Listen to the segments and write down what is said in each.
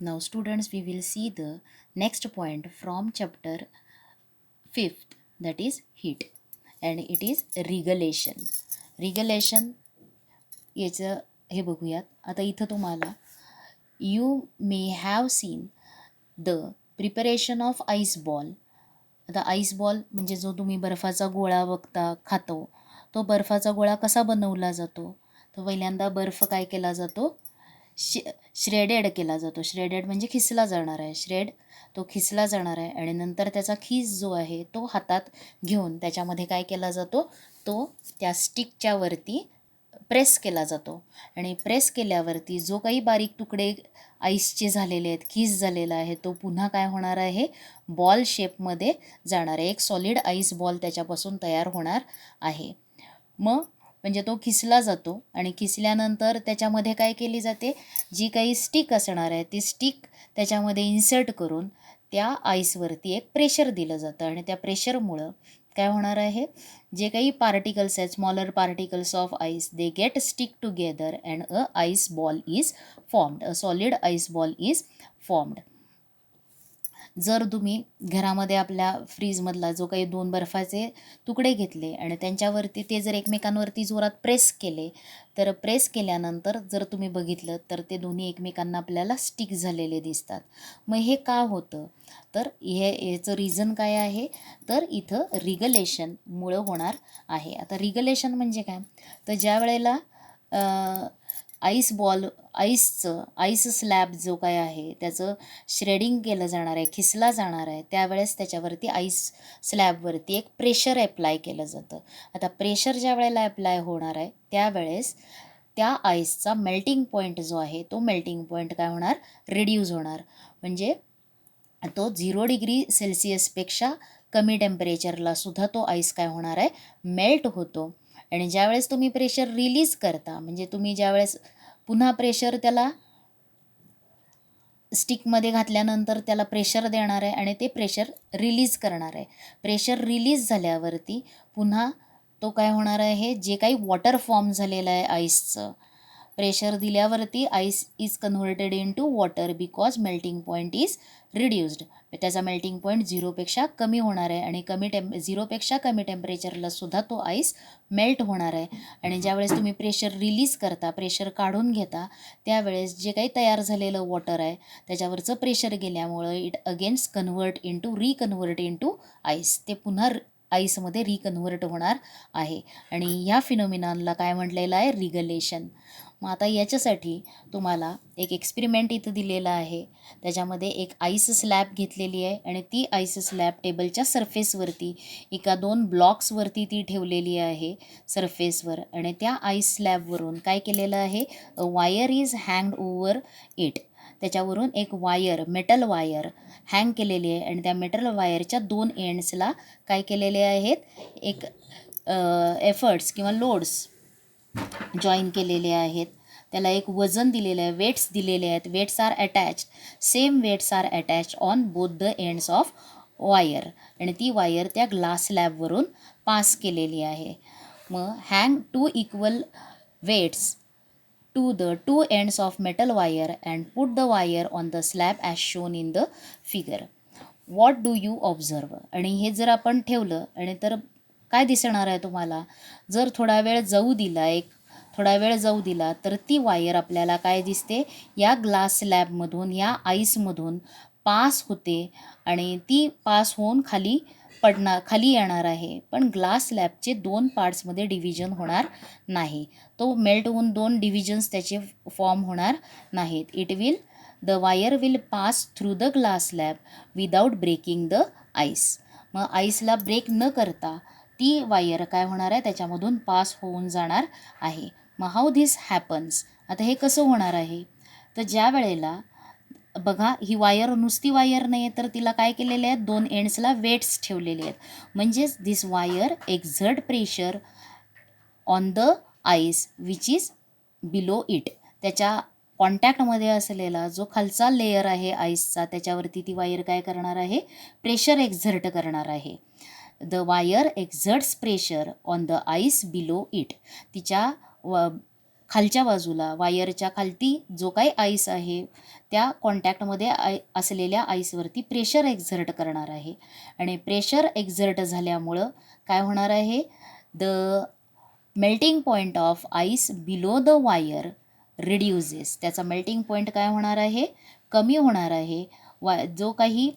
Now students, we will see the next point from chapter 5th, that is heat, and it is regulation. Regulation याचं हे बघूयात. आता इथं तुम्हाला you may have seen the preparation of ice ball. आता ice ball म्हणजे जो तुम्ही बर्फाचा गोळा बघता खातो, तो बर्फाचा गोळा कसा बनवला जातो? तो पहिल्यांदा बर्फ काय केला जातो? श्रेडेड केला जातो. श्रेडेड म्हणजे खिसला जाणार आहे. तो खिसला जाणार आहे आणि नंतर त्याचा खीस जो आहे तो हातात घेऊन त्याच्यामध्ये काय केला जातो? तो त्या स्टिकच्या वरती प्रेस केला जातो आणि प्रेस केल्यावरती जो काही बारीक तुकडे आईसचे झालेले आहेत, खीस झालेला आहे, तो पुन्हा काय होणार आहे? बॉल शेपमध्ये जाणार आहे. एक सॉलिड आईस बॉल त्याच्यापासून तयार होणार आहे. मग म्हणजे तो खिसला जातो आणि खिसल्यानंतर त्याच्यामध्ये काय केली जाते? जी काही स्टिक असणार आहे ती स्टिक त्याच्यामध्ये इन्सर्ट करून त्या आईसवरती एक प्रेशर दिलं जातं आणि त्या प्रेशरमुळं काय होणार आहे? जे काही पार्टिकल्स आहेत, smaller particles of ice, they get stick together and a ice ball is formed. A solid ice ball is formed. जर तुम्ही घरामध्ये आपल्या फ्रीजमधला जो काही 2 बर्फाचे तुकडे घेतले आणि त्यांच्यावरती ते जर एकमेकांवरती जोरात प्रेस केले, तर प्रेस केल्यानंतर जर तुम्ही बघितलं तर ते दोन्ही एकमेकांना आपल्याला स्टिक झालेले दिसतात. मग हे का होतं? तर याचं रिझन काय आहे? तर इथं रिगलेशनमुळं होणार आहे. आता रिगलेशन म्हणजे काय? तर ज्या वेळेला आईस स्लॅब जो काय आहे त्याचं श्रेडिंग केलं जाणार आहे, खिसला जाणार आहे, त्यावेळेस त्याच्यावरती आईस स्लॅबवरती एक प्रेशर अप्लाय केलं जातं. आता प्रेशर ज्या वेळेला अप्लाय होणार आहे त्यावेळेस त्या आईसचा मेल्टिंग पॉईंट जो आहे तो मेल्टिंग पॉईंट काय होणार? रिड्यूस होणार. म्हणजे तो 0 डिग्री सेल्सिअसपेक्षा कमी टेम्परेचरला सुद्धा तो आईस काय होणार आहे? मेल्ट होतो. आणि ज्यावेळेस तुम्ही प्रेशर रिलीज करता, म्हणजे तुम्ही ज्यावेळेस पुन्हा प्रेशर त्याला स्टिकमध्ये घातल्यानंतर त्याला प्रेशर देणार आहे आणि ते प्रेशर रिलीज करणार आहे. प्रेशर रिलीज झाल्यावरती पुन्हा तो काय होणार आहे? जे काही वॉटर फॉर्म झालेलं आहे आईसचं, प्रेशर दिल्यावरती ice is converted in to water because melting point is reduced. त्याचा मेल्टिंग पॉईंट 0पेक्षा कमी होणार आहे आणि 0पेक्षा कमी टेम्परेचरला सुद्धा तो आईस मेल्ट होणार आहे. आणि ज्यावेळेस तुम्ही प्रेशर रिलीज करता, प्रेशर काढून घेता, त्यावेळेस जे काही तयार झालेलं वॉटर आहे त्याच्यावरचं प्रेशर गेल्यामुळं it against reconvert in to ice. ते पुन्हा आईसमध्ये रिकन्व्हर्ट होणार आहे आणि ह्या फिनॉमिनाला काय म्हटलेलं आहे? रिगलेशन. मग आता याच्यासाठी तुम्हाला एक एक्सपेरिमेंट इथं दिलेला आहे. त्याच्यामध्ये एक आईस स्लॅब घेतलेली आहे आणि ती आईस स्लॅब टेबलच्या सरफेसवरती 1-2 ब्लॉक्सवरती ती ठेवलेली आहे सरफेसवर. आणि त्या आईस स्लॅबवरून काय केलेलं आहे? वायर इज हँग्ड ओव्हर इट. त्याच्यावरून एक मेटल वायर हँग केलेली आहे आणि त्या मेटल वायरच्या 2 एंड्सला काय केलेले आहेत? एक एफर्ट्स किंवा लोड्स जॉईन केलेले आहेत. त्याला एक वजन दिलेलं आहे, वेट्स दिलेले आहेत. Same weights are attached on both the ends of wire. आणि ती वायर त्या ग्लास स्लॅबवरून पास केलेली आहे. मग hang 2 equal waits to the 2 ends of metal wire and put the wire on the slab as shown in the figure. What do you observe? आणि हे जर आपण ठेवलं आणि तर काय दिसणार आहे तुम्हाला? जर थोडा वेळ जाऊ दिला तर ती वायर आपल्याला काय दिसते? या ग्लास स्लॅबमधून, या आईसमधून पास होते आणि ती पास होऊन खाली येणार आहे. पण ग्लास स्लॅबचे 2 पार्ट्समध्ये डिव्हिजन होणार नाही. तो मेल्ट होऊन 2 डिव्हिजन्स त्याचे फॉर्म होणार नाहीत. The wire will pass through the glass slab without breaking the ice. मग आईसला ब्रेक न करता ती वायर काय होणार आहे? त्याच्यामधून पास होऊन जाणार आहे. मग हाऊ धिस हॅपन्स? आता हे कसं होणार आहे? तर ज्या वेळेला बघा, ही वायर नुसती वायर नाही आहे, तर तिला काय केलेले आहेत? 2 एंड्सला वेट्स ठेवलेले आहेत. म्हणजेच this wire exert pressure on the ice which is below it. त्याच्या कॉन्टॅक्टमध्ये असलेला जो खालचा लेयर आहे आईसचा, त्याच्यावरती ती वायर काय करणार आहे? प्रेशर एक्झर्ट करणार आहे. The wire एक्झर्ट्स pressure on the ice below it. तिच्या खालच्या बाजूला वायरच्या खालती जो काही आईस आहे त्या कॉन्टॅक्टमध्ये असलेल्या आईसवरती प्रेशर एक्झर्ट करणार आहे. आणि प्रेशर एक्झर्ट झाल्यामुळं काय होणार आहे, the melting point of ice below the wire reduces. त्याचा मेल्टिंग पॉईंट काय होणार आहे, कमी होणार आहे. जो काही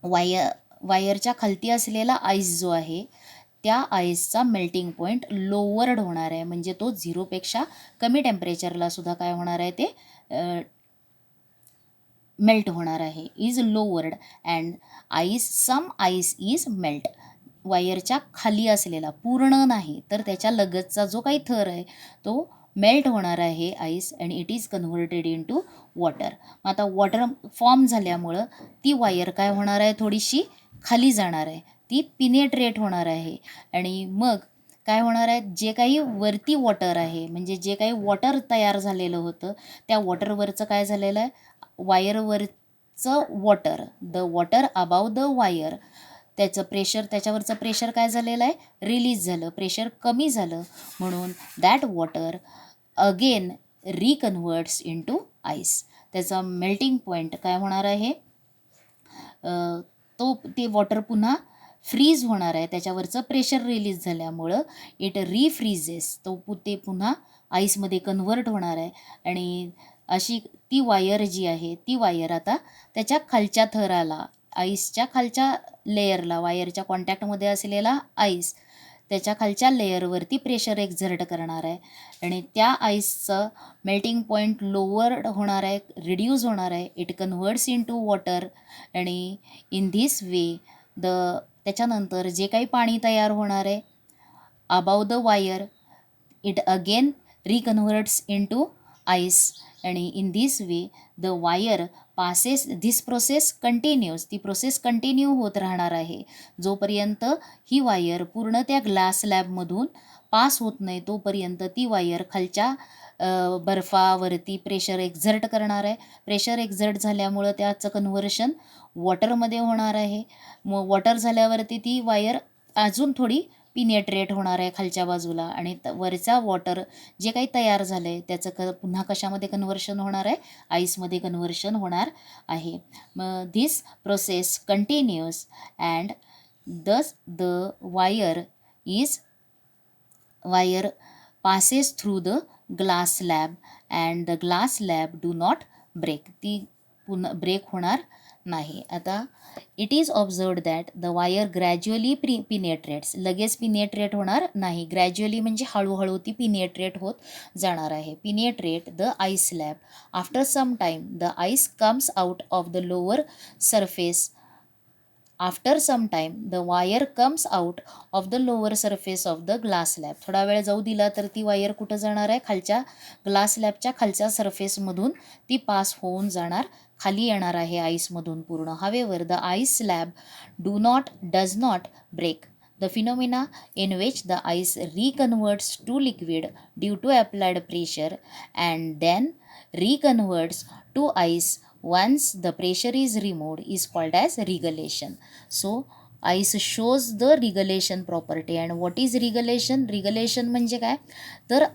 वायरच्या खालती असलेला आईस जो आहे त्या आईसचा मेल्टिंग पॉईंट लोवर्ड होणार आहे. म्हणजे तो 0पेक्षा कमी टेम्परेचरला सुद्धा काय होणार आहे, ते मेल्ट होणार आहे. Is lowered and some ice is melt. वायरच्या खाली असलेला, पूर्ण नाही तर त्याच्या लगतचा जो काही थर आहे तो मेल्ट होणार आहे ice, and it is converted in to water. आता वॉटर फॉर्म झाल्यामुळं ती वायर काय होणार आहे, थोडीशी खाली जाणार आहे, ती पिनेट्रेट होणार आहे. आणि मग काय होणार आहे, जे काही वरती वॉटर आहे, म्हणजे जे काही वॉटर तयार झालेलं होतं त्या वॉटरवरचं काय झालेलं आहे, वायरवरचं वॉटर अबाव द वायर, त्याच्यावरचं प्रेशर काय झालेलं आहे, रिलीज झालं, प्रेशर कमी झालं. म्हणून that water again reconverts in to ice. त्याचा मेल्टिंग पॉईंट काय होणार आहे, ते वॉटर पुन्हा फ्रीज होणार आहे. त्याच्यावरचं प्रेशर रिलीज झाल्यामुळं इट रिफ्रीजेस, ते पुन्हा आईसमध्ये कन्व्हर्ट होणार आहे. आणि अशी ती वायर जी आहे ती वायर आता त्याच्या खालच्या थराला, आईसच्या खालच्या लेयरला, वायरच्या कॉन्टॅक्टमध्ये असलेला आईस त्याच्या खालच्या लेयरवरती प्रेशर एक्झर्ट करणार आहे. आणि त्या आईसचं मेल्टिंग पॉईंट लोअर होणार आहे, रिड्यूस होणार आहे. It converts in to water. आणि इन धिस वे त्याच्यानंतर जे काही पाणी तयार होणार आहे above the wire, it again reconverts in to ice. आणि in this way the wire passes, this process continues, ती प्रोसेस कंटिन्यू होत राहणार आहे जोपर्यंत ही वायर पूर्ण त्या ग्लास स्लॅबमधून पास होत नाही तोपर्यंत ती वायर खालच्या बर्फावरती प्रेशर एक्झर्ट करणार आहे. प्रेशर एक्झर्ट झाल्यामुळं त्याचं कन्व्हर्शन वॉटरमध्ये होणार आहे. मग वॉटर झाल्यावरती ती वायर अजून थोडी पिनेट्रेट होणार आहे खालच्या बाजूला. आणि वरचा वॉटर जे काही तयार झालं आहे त्याचं पुन्हा कशामध्ये कन्व्हर्शन होणार आहे, आईसमध्ये कन्व्हर्शन होणार आहे. मग धिस प्रोसेस कंटिन्यूस अँड दस the wire passes through the glass slab and the glass slab do not break. ती पुन्हा ब्रेक होणार नाही. आता it is observed that the wire gradually penetrates, लगेच पिनेट्रेट होणार नाही. ग्रॅज्युअली म्हणजे हळूहळू ती पिनेट्रेट होत जाणार आहे. Penetrate the ice slab. After some time the ice comes out of the lower surface. After some time the wire comes out of the lower surface of the glass slab. थोडा वेळ जाऊ दिला तर ती वायर कुठं जाणार आहे, खालच्या ग्लास स्लॅबच्या खालच्या सरफेसमधून ती पास होऊन जाणार, खाली येणार आहे आईसमधून पूर्ण. However the ice slab does not break. The phenomena in which the ice reconverts to liquid due to applied pressure and then reconverts to ice once the pressure is removed is called as regelation. So ice shows the regelation property. And what is regelation? Regelation म्हणजे काय तर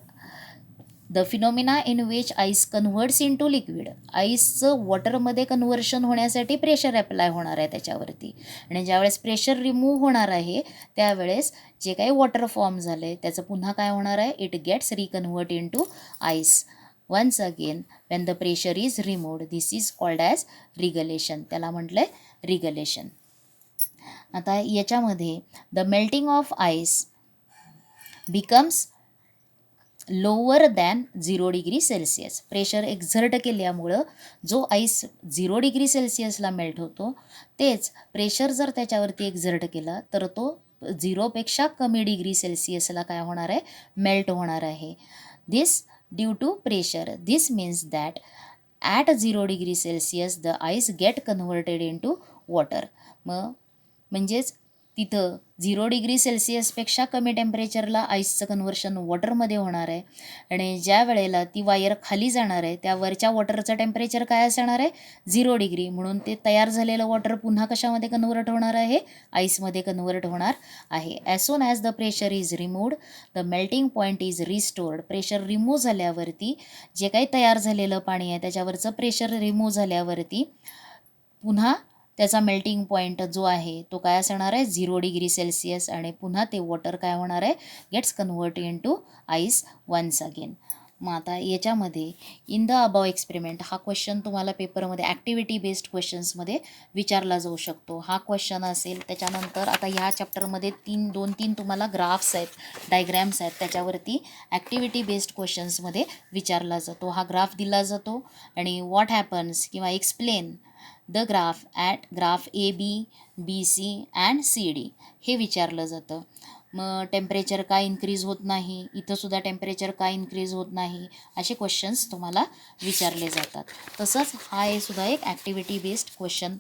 the phenomena in which ice converts into liquid. आईसचं वॉटरमध्ये conversion होण्यासाठी pressure apply होणार आहे त्याच्यावरती. आणि ज्यावेळेस प्रेशर रिमूव्ह होणार आहे त्यावेळेस जे काही वॉटर फॉर्म झालं आहे त्याचं पुन्हा काय होणार आहे, it gets reconvert in to ice once again when the pressure is removed. This is called as regelation. त्याला म्हटलं आहे रिगलेशन. आता याच्यामध्ये the melting of ice becomes lower than 0 degree Celsius. Pressure exert केल्यामुळं जो आईस 0 डिग्री सेल्सिअसला मेल्ट होतो तेच pressure जर त्याच्यावरती एक्झर्ट केला तर तो 0पेक्षा कमी डिग्री सेल्सिअसला काय होणार आहे, मेल्ट होणार आहे. This due to pressure. This means that at 0 degree Celsius the ice get converted in to water. म्हणजेच तिथं 0 डिग्री सेल्सिअसपेक्षा कमी टेम्परेचरला आईसचं कन्व्हर्शन वॉटरमध्ये होणार आहे. आणि ज्या वेळेला ती वायर खाली जाणार आहे त्या वरच्या वॉटरचं टेम्परेचर काय असणार आहे? 0 डिग्री. म्हणून ते तयार झालेलं वॉटर पुन्हा कशामध्ये कन्व्हर्ट होणार आहे? आईसमध्ये कन्व्हर्ट होणार आहे. ॲज सोन as the pressure is removed the melting point is restored. Pressure remove झाल्यावरती जे काही तयार झालेलं पाणी आहे त्याच्यावरचं प्रेशर रिमूव्ह झाल्यावरती पुन्हा त्याचा मेल्टिंग पॉईंट जो आहे तो काय असणार आहे? 0 डिग्री सेल्सिअस. आणि पुन्हा ते वॉटर काय होणार आहे? Gets convert in to ice once again. मग आता याच्यामध्ये इन द अबाव एक्सपेरिमेंट हा क्वेश्चन तुम्हाला पेपरमध्ये ॲक्टिव्हिटी बेस्ड क्वेश्चन्समध्ये विचारला जाऊ शकतो. हा क्वेश्चन असेल. त्याच्यानंतर आता ह्या चॅप्टरमध्ये 2-3 तुम्हाला ग्राफ्स आहेत, डायग्रॅम्स आहेत, त्याच्यावरती ॲक्टिव्हिटी बेस्ड क्वेश्चन्समध्ये विचारला जातो. हा ग्राफ दिला जातो आणि व्हॉट हॅपन्स किंवा explain the graph at graph AB, BC and CD हे विचारलं जातं. मग टेम्परेचर का इन्क्रीज होत नाही, इथंसुद्धा टेम्परेचर का इन्क्रीज होत नाही, असे क्वेश्चन्स तुम्हाला विचारले जातात. तसंच हा हे सुद्धा एक ॲक्टिव्हिटी बेस्ड क्वेश्चन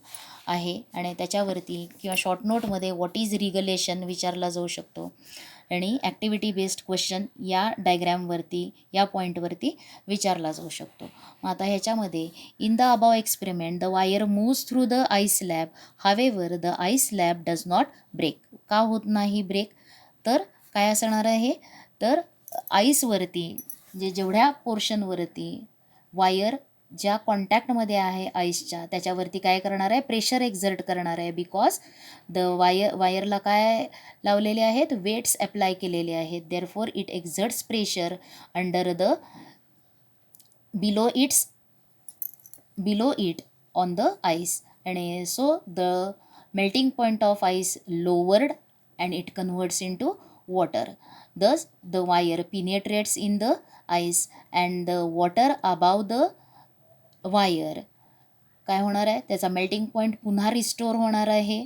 आहे आणि त्याच्यावरती किंवा शॉर्ट नोटमध्ये व्हॉट इज रिगलेशन विचारला जाऊ शकतो. आणि ॲक्टिव्हिटी बेस्ड क्वेश्चन या डायग्रॅमवरती या पॉईंटवरती विचारला जाऊ शकतो. मग आता ह्याच्यामध्ये in the above experiment the wire moves through the ice slab however the ice slab does not break. का होत नाही ब्रेक? तर काय असणार आहे? तर आईसवरती जेवढ्या पोर्शनवरती वायर ज्या कॉन्टॅक्टमध्ये आहे आईसच्या त्याच्यावरती काय करणार आहे? प्रेशर एक्झर्ट करणार आहे. बिकॉज द वायरला काय लावलेले आहेत? वेट्स अप्लाय केलेले आहेत. Therefore it एक्झर्ट्स pressure under the below it on the ice, and so the melting point of ice lowered and it converts into water. Thus the wire penetrates in the ice and the water above the wire काय होणार आहे? त्याचा melting point पुन्हा restore होणार आहे.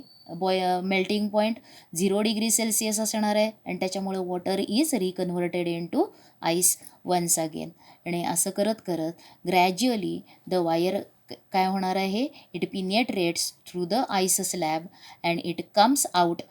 Melting point 0 degree Celsius असणार आहे आणि त्याच्यामुळे water is reconverted in to ice once again. आणि असं करत करत ग्रॅज्युअली द वायर काय होणार आहे? It penetrates through the ice slab and it comes out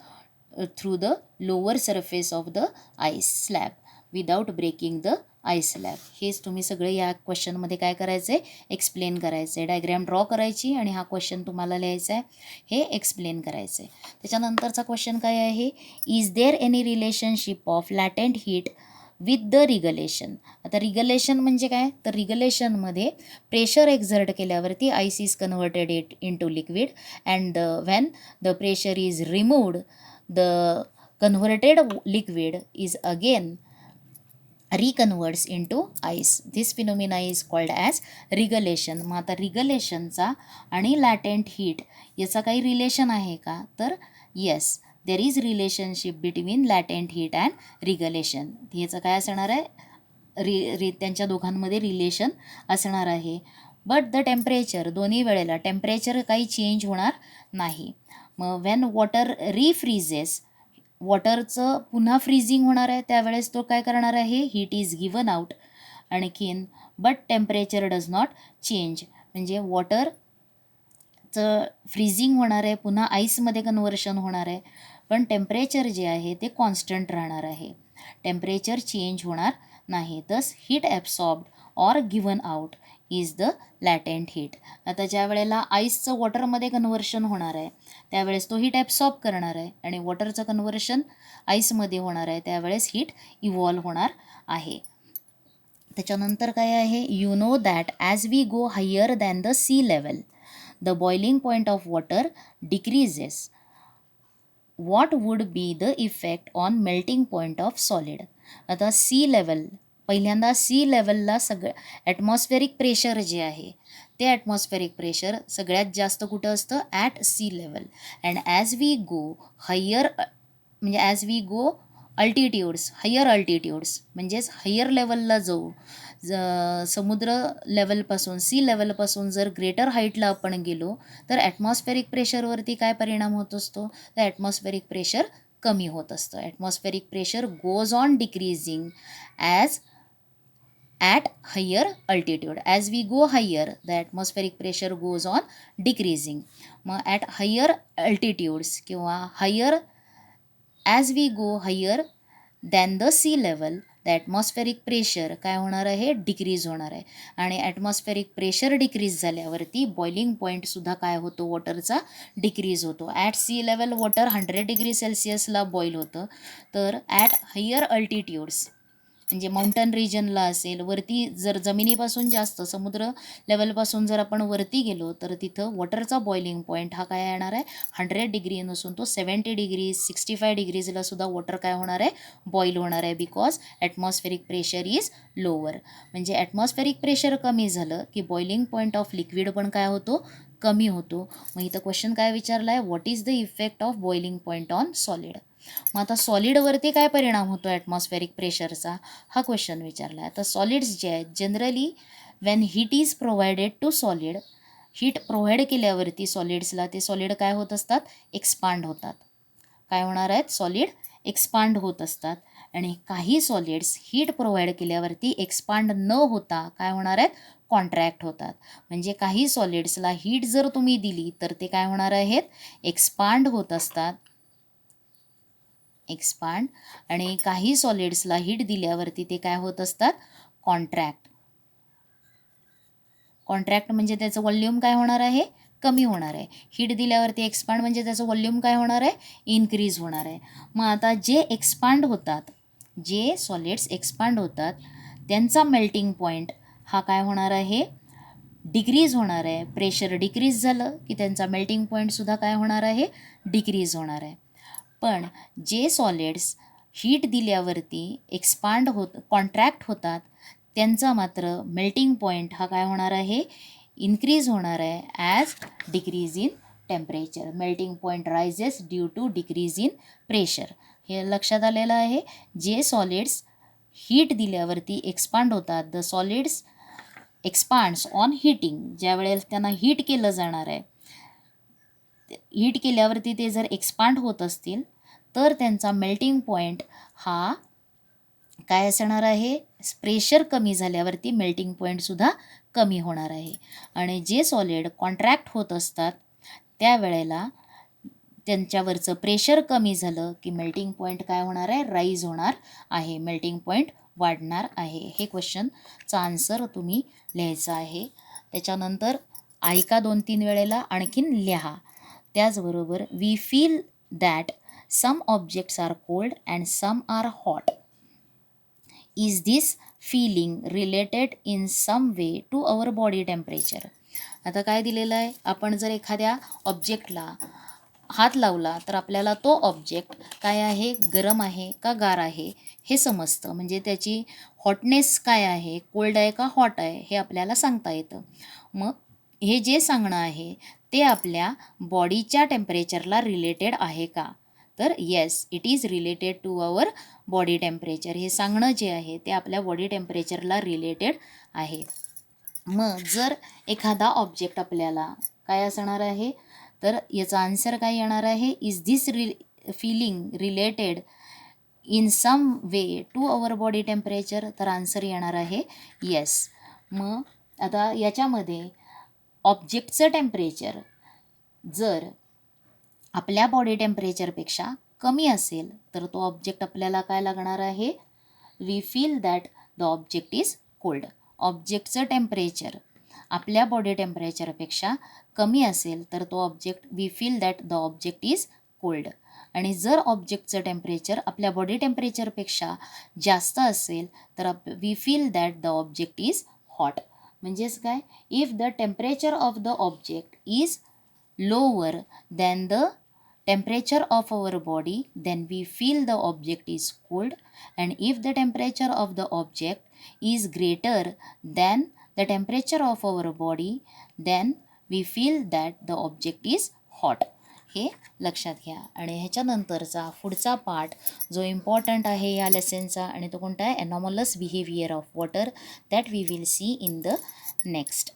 through the lower surface of the ice slab without breaking the ice slab. हेच तुम्ही सगळे या क्वेश्चनमध्ये काय करायचं आहे? एक्सप्लेन करायचं आहे. डायग्रॅम ड्रॉ करायची आणि हा क्वेश्चन तुम्हाला लिहायचा आहे, हे एक्सप्लेन करायचं आहे. त्याच्यानंतरचा क्वेश्चन काय आहे? Is there any relationship of latent heat with the regelation. आता रिगलेशन म्हणजे काय? तर रिगलेशनमध्ये प्रेशर एक्झर्ट केल्यावरती ice is converted it into liquid and when the pressure is removed the converted liquid is again reconverts in to ice. This phenomena is called as regelation. मग आता रिगलेशनचा आणि लॅटेंट heat याचा काही relation आहे का? तर yes, there is relationship between latent heat and regelation. ह्याचं काय असणार आहे? त्यांच्या दोघांमध्ये रिलेशन असणार आहे. बट द टेम्परेचर दोन्ही वेळेला टेम्परेचर काही चेंज होणार नाही. मग व्हेन वॉटर रिफ्रीजेस वॉटरचं पुन्हा फ्रीजिंग होणार आहे त्यावेळेस तो काय करणार आहे? Heat is given out. आणखीन but temperature does not change म्हणजे वॉटरचं फ्रीजिंग होणार आहे, पुन्हा आईसमध्ये कन्व्हर्शन होणार आहे, पण टेम्परेचर जे आहे ते कॉन्स्टंट राहणार आहे. टेम्परेचर चेंज होणार नाही. Thus heat absorbed or given out is the latent heat. आता ज्या वेळेला आईसचं वॉटरमध्ये कन्व्हर्शन होणार आहे त्यावेळेस तो हीट ॲब्सॉर्ब करणार आहे आणि वॉटरचं कन्व्हर्शन आईसमध्ये होणार आहे त्यावेळेस हीट इव्हॉल्व होणार आहे. त्याच्यानंतर काय आहे? You know that as we go higher than the sea level the boiling point of water decreases. What would be the effect on melting point of solid. आता सी लेवल पहिल्यांदा sea लेवलला atmospheric pressure जे आहे ते atmospheric pressure सगळ्यात जास्त कुठं असतं? At sea level. And as we go higher म्हणजे as we go higher altitudes म्हणजेच हायर लेवलला जाऊ समुद्र लेवलपासून सी लेवलपासून जर ग्रेटर हाईटला आपण गेलो तर ॲटमॉस्फेरिक प्रेशरवरती काय परिणाम होत असतो? तर ॲटमॉस्फेरिक प्रेशर कमी होत असतं. Atmospheric pressure goes on decreasing as at higher altitude. As we go higher, the atmospheric pressure goes on decreasing. मग at higher altitudes किंवा higher as we go higher than the sea level the atmospheric pressure काय होणार आहे, decrease होणार आहे. आणि atmospheric pressure decrease झाल्यावरती boiling पॉईंटसुद्धा काय होतो, वॉटरचा डिक्रीज होतो. At sea level water 100 degree सेल्सिअसला बॉईल होतं, तर ॲट हायर अल्टिट्यूड्स म्हणजे माउंटन रिजनला असेल, वरती जर जमिनीपासून जास्त समुद्र लेवलपासून जर आपण वरती गेलो तर तिथं वॉटरचा बॉइलिंग पॉईंट हा काय येणार आहे, 100 डिग्री नसून तो 70 डिग्री 65 डिग्रीजला सुद्धा वॉटर काय होणार आहे, बॉईल होणार आहे. Because atmospheric pressure is lower. म्हणजे ॲटमॉस्फेरिक प्रेशर कमी झालं की बॉइलिंग पॉईंट ऑफ लिक्विड पण काय होतो, कमी होतो. मग इथं क्वेश्चन काय विचारला आहे, what is the effect of boiling point on solid. मग आता सॉलिडवरती काय परिणाम होतो ॲटमॉस्फेरिक प्रेशरचा, हा क्वेश्चन विचारला आहे. तर सॉलिड्स जे आहेत generally when heat is provided to solid, heat provide केल्यावरती सॉलिड्सला ते सॉलिड काय होत असतात, एक्सपांड होतात. काय होणार आहेत, सॉलिड एक्सपांड होत असतात. आणि काही सॉलिड्स हीट प्रोव्हाइड केल्यावरती एक्सपांड न होता काय होणार आहेत, कॉन्ट्रॅक्ट होतात. म्हणजे काही सॉलिड्सला हीट जर तुम्ही दिली तर ते काय होणार आहेत, एक्सपांड होत असतात, एक्सपांड. आणि काही सॉलिड्सला हीट दिल्यावरती ते काय होत असतात, कॉन्ट्रॅक्ट. कॉन्ट्रॅक्ट म्हणजे त्याचं वॉल्यूम काय होणार आहे, कमी होणार आहे. हीट दिल्यावरती एक्सपांड म्हणजे त्याचं वॉल्यूम काय होणार आहे, इन्क्रीज होणार आहे. मग आता जे एक्सपांड होतात, जे सॉलिड्स एक्सपांड होतात त्यांचा मेल्टिंग पॉईंट हा काय होणार आहे, डिक्रीज होणार आहे. प्रेशर डिक्रीज झालं की त्यांचा मेल्टिंग पॉईंटसुद्धा काय होणार आहे, डिक्रीज होणार आहे. पण जे सॉलिड्स हीट दिल्यावरती एक्सपांड कॉन्ट्रॅक्ट होतात त्यांचा मात्र मेल्टिंग पॉईंट हा काय होणार आहे, इन्क्रीज होणार आहे as decrease in temperature. Melting point rises due to decrease in pressure. हे लक्षात आलेलं आहे. जे सॉलिड्स हीट दिल्यावरती एक्सपांड होतात, the solids expands on heating, ज्या वेळेला त्यांना हीट केलं जाणार आहे, हीट केल्यावरती ते जर एक्सपांड होत असतील तर त्यांचा मेल्टिंग पॉईंट हा काय असणार आहे, प्रेशर कमी झाल्यावरती मेल्टिंग पॉईंटसुद्धा कमी होणार आहे. आणि जे सॉलिड कॉन्ट्रॅक्ट होत असतात त्यावेळेला त्यांच्यावरचं प्रेशर कमी झालं की मेल्टिंग पॉईंट काय होणार आहे, राईज होणार आहे, मेल्टिंग पॉईंट वाढणार आहे. हे क्वेश्चनचा आन्सर तुम्ही लिहायचा आहे. त्याच्यानंतर ऐका 2-3 वेळेला आणखीन लिहा. त्याचबरोबर we feel that some objects are cold and some are hot. Is this feeling related in some way to our body temperature. आता काय दिलेलं आहे, आपण जर एखाद्या ऑब्जेक्टला हात लावला तर आपल्याला तो ऑब्जेक्ट काय आहे, गरम आहे का गार आहे हे समजतं. म्हणजे त्याची हॉटनेस काय आहे, कोल्ड आहे का हॉट आहे हे आपल्याला सांगता येतं. मग हे जे सांगणं आहे ते आपल्या बॉडीच्या टेम्परेचरला रिलेटेड आहे का, तर yes it is related to our body temperature. हे सांगणं जे आहे ते आपल्या बॉडी टेम्परेचरला रिलेटेड आहे. मग जर एखादा ऑब्जेक्ट आपल्याला काय असणार आहे, तर याचा आन्सर काय येणार आहे, is this feeling related in some way to our body temperature, तर आन्सर येणार आहे येस. मग आता याच्यामध्ये ऑब्जेक्टचं टेम्परेचर जर आपल्या बॉडी टेम्परेचरपेक्षा कमी असेल तर तो ऑब्जेक्ट आपल्याला काय लागणार आहे, we feel that the object is cold. ऑब्जेक्टचं टेम्परेचर आपल्या बॉडी टेम्परेचरपेक्षा कमी असेल तर तो object we feel that the object is cold. आणि जर ऑब्जेक्टचं टेम्परेचर आपल्या बॉडी टेम्परेचरपेक्षा जास्त असेल तर we feel that the object is hot. म्हणजेच काय, if the temperature of the object is lower than the temperature of our body, then we feel the object is cold. And if the temperature of the object is greater than the temperature of our body, then we feel that the object is hot. हे लक्षात घ्या. आणि ह्याच्यानंतरचा पुढचा part जो important आहे या लेसनचा आणि तो कोणता आहे, anomalous behaviour of water, that we will see in the next.